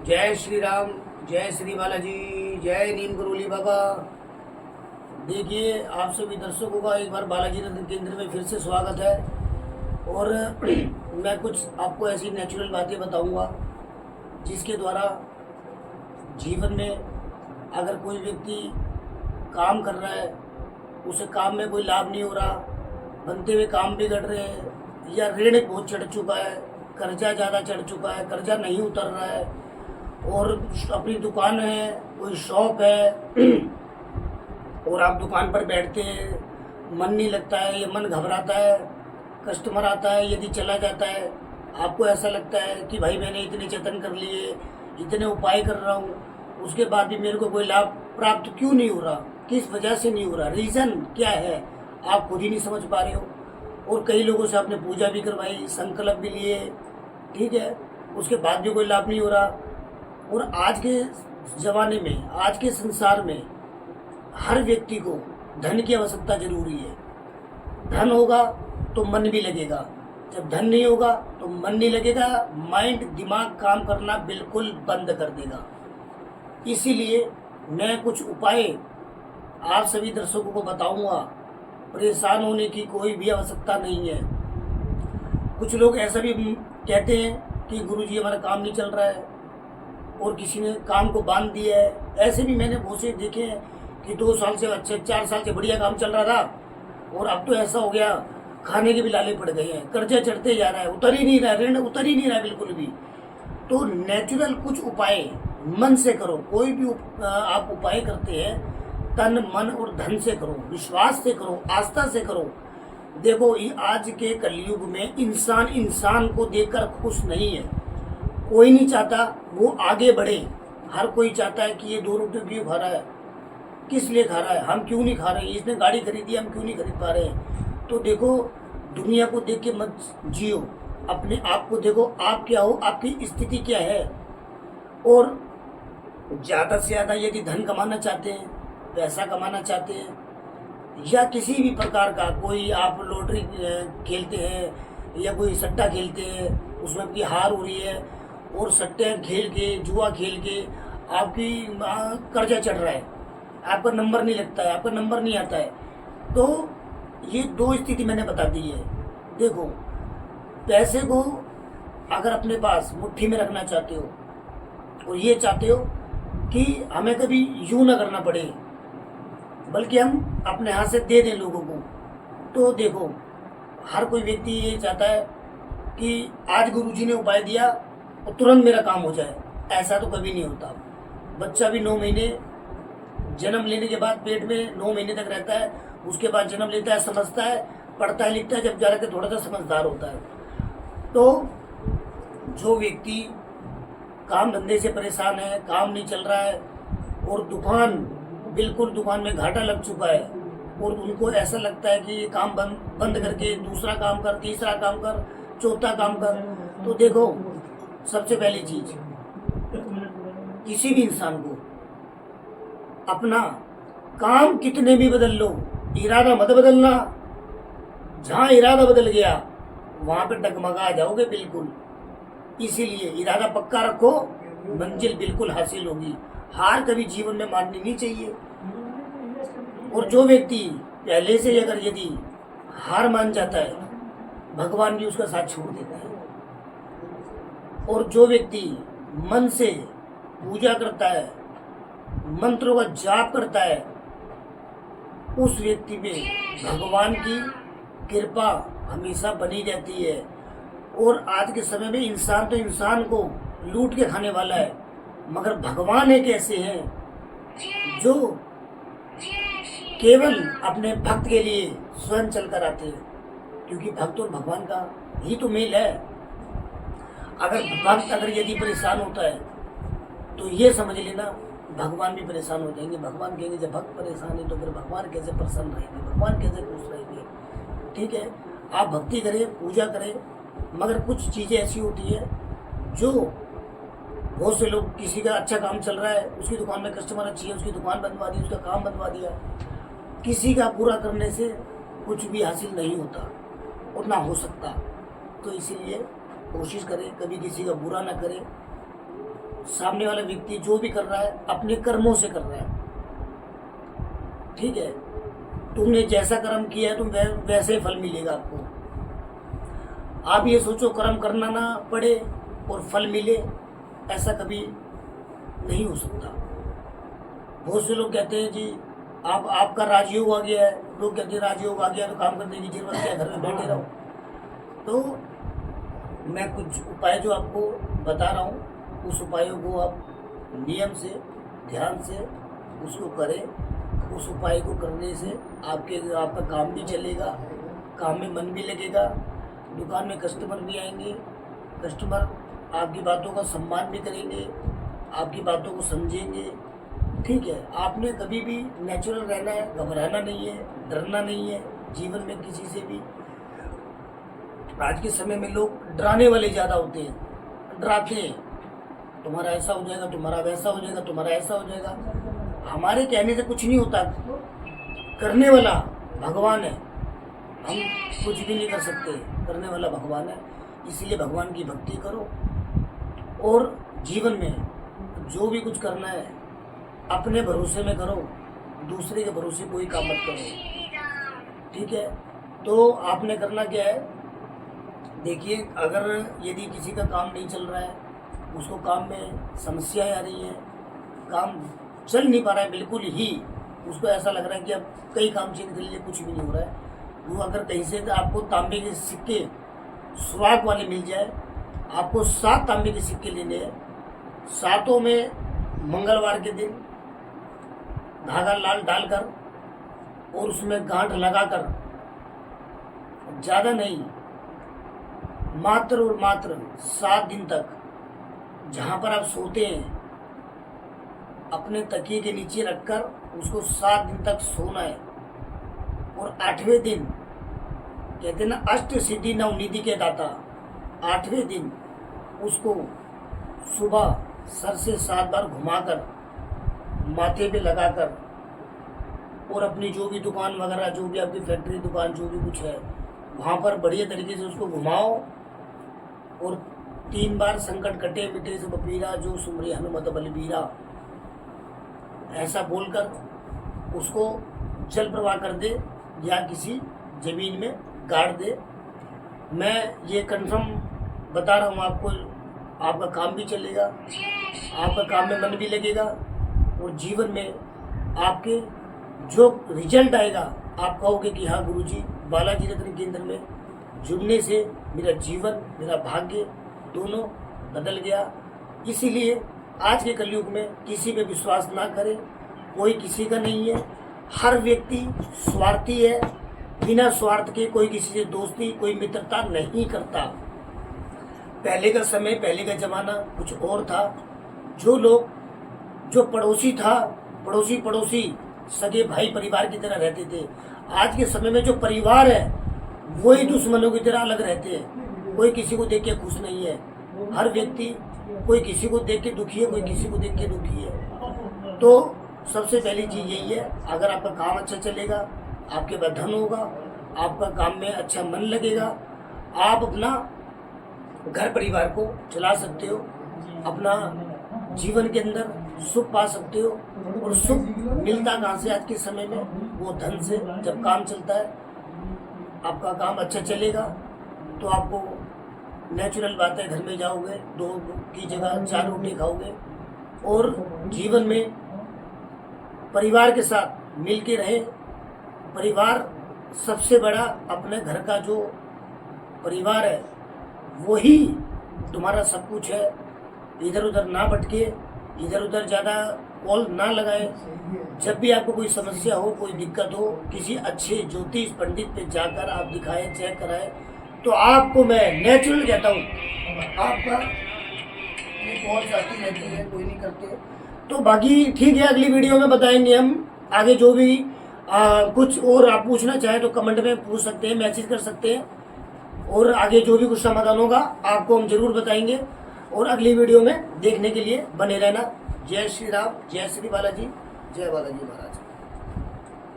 जय श्री राम, जय श्री बालाजी, जय नीम करोली बाबा। देखिए, आप सभी दर्शकों का एक बार बालाजी नंदन केंद्र में फिर से स्वागत है। और मैं कुछ आपको ऐसी नेचुरल बातें बताऊंगा जिसके द्वारा जीवन में अगर कोई व्यक्ति काम कर रहा है, उसे काम में कोई लाभ नहीं हो रहा, बनते हुए काम बिगड़ रहे हैं, या ऋण बहुत चढ़ चुका है, कर्जा ज़्यादा चढ़ चुका है, कर्जा नहीं उतर रहा है, और अपनी दुकान है, कोई शॉप है और आप दुकान पर बैठते हैं, मन नहीं लगता है, ये मन घबराता है, कस्टमर आता है, यदि चला जाता है, आपको ऐसा लगता है कि भाई मैंने इतने जतन कर लिए, इतने उपाय कर रहा हूँ, उसके बाद भी मेरे को कोई लाभ प्राप्त क्यों नहीं हो रहा, किस वजह से नहीं हो रहा, रीज़न क्या है, आप खुद ही नहीं समझ पा रहे हो। और कई लोगों से आपने पूजा भी करवाई, संकल्प भी लिए, ठीक है, उसके बाद भी कोई लाभ नहीं हो रहा। और आज के ज़माने में, आज के संसार में हर व्यक्ति को धन की आवश्यकता जरूरी है। धन होगा तो मन भी लगेगा, जब धन नहीं होगा तो मन नहीं लगेगा, माइंड दिमाग काम करना बिल्कुल बंद कर देगा। इसीलिए मैं कुछ उपाय आप सभी दर्शकों को बताऊंगा। परेशान होने की कोई भी आवश्यकता नहीं है। कुछ लोग ऐसा भी कहते हैं कि गुरुजी हमारा काम नहीं चल रहा है, और किसी ने काम को बांध दिया है। ऐसे भी मैंने बहुत से देखे हैं कि 2 साल से अच्छे, 4 साल से बढ़िया काम चल रहा था और अब तो ऐसा हो गया, खाने के भी लाले पड़ गए हैं, कर्जा चढ़ते जा रहा है, उतर ही नहीं रहा, ऋण उतर ही नहीं रहा बिल्कुल भी। तो नेचुरल कुछ उपाय मन से करो। कोई भी आप उपाय करते हैं, तन मन और धन से करो, विश्वास से करो, आस्था से करो। देखो, आज के कलयुग में इंसान इंसान को देखकर खुश नहीं है। कोई नहीं चाहता वो आगे बढ़े। हर कोई चाहता है कि ये 2 रुपये क्यों खा रहा है, किस लिए खा रहा है, हम क्यों नहीं खा रहे हैं, इसने गाड़ी खरीदी हम क्यों नहीं खरीद पा रहे हैं। तो देखो, दुनिया को देख के मत जियो, अपने आप को देखो, आप क्या हो, आपकी स्थिति क्या है। और ज़्यादा से ज़्यादा यदि धन कमाना चाहते हैं, पैसा कमाना चाहते हैं, या किसी भी प्रकार का कोई आप लॉटरी खेलते हैं या कोई सट्टा खेलते हैं, उसमें आपकी हार हो रही है, और सट्टे खेल के, जुआ खेल के आपकी कर्जा चढ़ रहा है, आपका नंबर नहीं लगता है, आपका नंबर नहीं आता है, तो ये 2 स्थिति मैंने बता दी है। देखो, पैसे को अगर अपने पास मुट्ठी में रखना चाहते हो और ये चाहते हो कि हमें कभी यूँ ना करना पड़े, बल्कि हम अपने हाथ से दे दें लोगों को, तो देखो, हर कोई व्यक्ति ये चाहता है कि आज गुरुजी ने उपाय दिया और तुरंत मेरा काम हो जाए। ऐसा तो कभी नहीं होता। बच्चा भी 9 महीने जन्म लेने के बाद पेट में 9 महीने तक रहता है, उसके बाद जन्म लेता है, समझता है, पढ़ता है, लिखता है, जब जाकर थोड़ा सा समझदार होता है। तो जो व्यक्ति काम धंधे से परेशान है, काम नहीं चल रहा है, और दुकान में घाटा लग चुका है, और उनको ऐसा लगता है कि ये काम बंद करके दूसरा काम कर, तीसरा काम कर, चौथा काम कर, तो देखो, सबसे पहली चीज, किसी भी इंसान को अपना काम कितने भी बदल लो, इरादा मत बदलना। जहां इरादा बदल गया वहां पे डगमगा जाओगे बिल्कुल। इसीलिए इरादा पक्का रखो, मंजिल बिल्कुल हासिल होगी। हार कभी जीवन में माननी नहीं चाहिए। और जो व्यक्ति पहले से अगर यदि हार मान जाता है, भगवान भी उसका साथ छोड़ देता है। और जो व्यक्ति मन से पूजा करता है, मंत्रों का जाप करता है, उस व्यक्ति पे भगवान की कृपा हमेशा बनी रहती है। और आज के समय में इंसान तो इंसान को लूट के खाने वाला है, मगर भगवान एक ऐसे हैं जो केवल अपने भक्त के लिए स्वयं चलकर आते हैं, क्योंकि भक्त और भगवान का ही तो मेल है। अगर भक्त यदि परेशान होता है तो ये समझ लेना भगवान भी परेशान हो जाएंगे। भगवान कहेंगे जब भक्त परेशान है तो फिर भगवान कैसे प्रसन्न रहेंगे, भगवान कैसे खुश रहेंगे। ठीक है, आप भक्ति करें, पूजा करें, मगर कुछ चीज़ें ऐसी होती है जो बहुत से लोग, किसी का अच्छा काम चल रहा है, उसकी दुकान में कस्टमर अच्छी है, उसकी दुकान बनवा दी, उसका काम बनवा दिया। किसी का पूरा करने से कुछ भी हासिल नहीं होता और ना हो सकता। तो इसीलिए कोशिश करें कभी किसी का बुरा ना करें, सामने वाला व्यक्ति जो भी कर रहा है अपने कर्मों से कर रहा है। ठीक है, तुमने जैसा कर्म किया है तुम वैसे ही फल मिलेगा आपको। आप ये सोचो कर्म करना ना पड़े और फल मिले, ऐसा कभी नहीं हो सकता। बहुत से लोग कहते हैं जी आपका राजयोग आ गया है, लोग कहते हैं राजयोग आ गया तो काम करने की जरूरत क्या, घर में बैठे रहो। तो मैं कुछ उपाय जो आपको बता रहा हूँ, उस उपायों को आप नियम से ध्यान से उसको करें। उस उपाय को करने से आपका काम भी चलेगा, काम में मन भी लगेगा, दुकान में कस्टमर भी आएंगे, कस्टमर आपकी बातों का सम्मान भी करेंगे, आपकी बातों को समझेंगे। ठीक है, आपने कभी भी नेचुरल रहना है, घबराना नहीं है, डरना नहीं है जीवन में किसी से भी। आज के समय में लोग डराने वाले ज़्यादा होते हैं, डराते हैं, तुम्हारा ऐसा हो जाएगा, तुम्हारा वैसा हो जाएगा, तुम्हारा ऐसा हो जाएगा। हमारे कहने से कुछ नहीं होता, करने वाला भगवान है, हम कुछ भी नहीं कर सकते, करने वाला भगवान है। इसीलिए भगवान की भक्ति करो और जीवन में जो भी कुछ करना है अपने भरोसे में करो, दूसरे के भरोसे कोई काम मत करो। ठीक है, तो आपने करना क्या है, देखिए अगर यदि किसी का काम नहीं चल रहा है, उसको काम में समस्याएं आ रही हैं, काम चल नहीं पा रहा है बिल्कुल ही, उसको ऐसा लग रहा है कि अब कई काम चेंज कर लिए कुछ भी नहीं हो रहा है, वो अगर कहीं से आपको तांबे के सिक्के सुराख वाले मिल जाए, आपको 7 तांबे के सिक्के लेने हैं, 7 में मंगलवार के दिन धागा लाल डालकर और उसमें गांठ लगाकर, ज़्यादा नहीं, मात्र और मात्र 7 दिन तक जहाँ पर आप सोते हैं अपने तकिए के नीचे रखकर उसको 7 दिन तक सोना है। और 8वें दिन, कहते हैं ना अष्ट सिद्धि नवनिधि के दाता, 8वें दिन उसको सुबह सर से 7 बार घुमाकर माथे पे लगाकर और अपनी जो भी दुकान वगैरह, जो भी आपकी फैक्ट्री दुकान जो भी कुछ है वहाँ पर बढ़िया तरीके से उसको घुमाओ और 3 बार संकट कटे मिटे से बपीरा जो सुमरी हनुमत बलबीरा, ऐसा बोलकर उसको जल प्रवाह कर दे या किसी जमीन में गाड़ दे। मैं ये कंफर्म बता रहा हूँ आपको, आपका काम भी चलेगा, आपका काम में मन भी लगेगा और जीवन में आपके जो रिजल्ट आएगा आप कहोगे कि हाँ गुरुजी, बालाजी रत्न केंद्र में जुड़ने से मेरा जीवन, मेरा भाग्य दोनों बदल गया। इसीलिए आज के कलयुग में किसी पे विश्वास ना करें, कोई किसी का नहीं है, हर व्यक्ति स्वार्थी है, बिना स्वार्थ के कोई किसी से दोस्ती, कोई मित्रता नहीं करता। पहले का समय, पहले का ज़माना कुछ और था। जो लोग, जो पड़ोसी था, पड़ोसी सगे भाई परिवार की तरह रहते थे। आज के समय में जो परिवार है वही दुश्मनों की तरह अलग रहते हैं। कोई किसी को देख के खुश नहीं है, हर व्यक्ति कोई किसी को देख के दुखी है, कोई किसी को देख के दुखी है। तो सबसे पहली चीज़ यही है, अगर आपका काम अच्छा चलेगा, आपके पास धन होगा, आपका काम में अच्छा मन लगेगा, आप अपना घर परिवार को चला सकते हो, अपना जीवन के अंदर सुख पा सकते हो। और सुख मिलता कहाँ से आज के समय में, वो धन से। जब काम चलता है, आपका काम अच्छा चलेगा तो आपको नेचुरल बात है, घर में जाओगे 2 की जगह 4 रोटी खाओगे और जीवन में परिवार के साथ मिल के रहे। परिवार सबसे बड़ा, अपने घर का जो परिवार है वही तुम्हारा सब कुछ है। इधर उधर ना भटके, इधर उधर ज़्यादा कॉल ना लगाए। जब भी आपको कोई समस्या हो, कोई दिक्कत हो, किसी अच्छे ज्योतिष पंडित पे जाकर आप दिखाएं, चेक कराएं, तो आपको मैं नेचुरल कहता हूँ, आपका ये कॉल्स आती रहती है, कोई नहीं करते। तो बाकी ठीक है, अगली वीडियो में बताएंगे हम आगे जो भी कुछ और आप पूछना चाहें तो कमेंट में पूछ सकते हैं, मैसेज कर सकते हैं, और आगे जो भी कुछ समाधान होगा आपको हम जरूर बताएंगे। और अगली वीडियो में देखने के लिए बने रहना। जय श्री राम, जय श्री बालाजी, जय बालाजी महाराज।